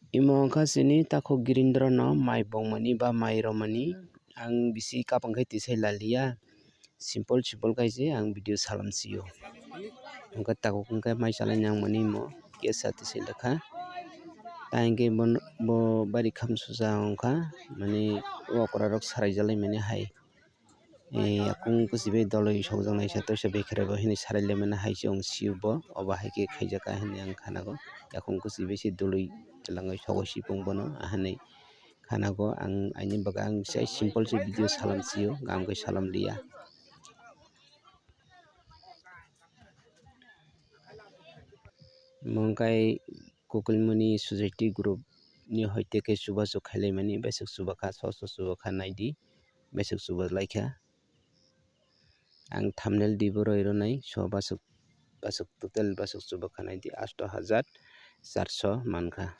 imo wngkha sini tako girindra no mai bongmani ba mai romani ang bisi kapang khai tisai lalia simple kaise ang video salam sio wngkha tako wngkha mai salai nangmani mo kesa tisai lekha taingke bo bari kham suja wngkha mani okra rok sarajalai mani hai akung kusibe doloi sokjak naisa toisa bekeroi bo hini sarailai mani hai chong sio bo obo haike khaijaka hini ang khanago akung kusibe se doloi twlangoi sogo sipung bono ahani khanago ang aini baga ang simple se video salam sio gang khe salam lia. Mongkai kukulmani society group ni hoite ke chubachu khailai mani besuk chubakha so chubakha naidi besuk chubaklaikha ang thumbnail di bo roi so basuk total basuk chubakha naidi 8400 mankha.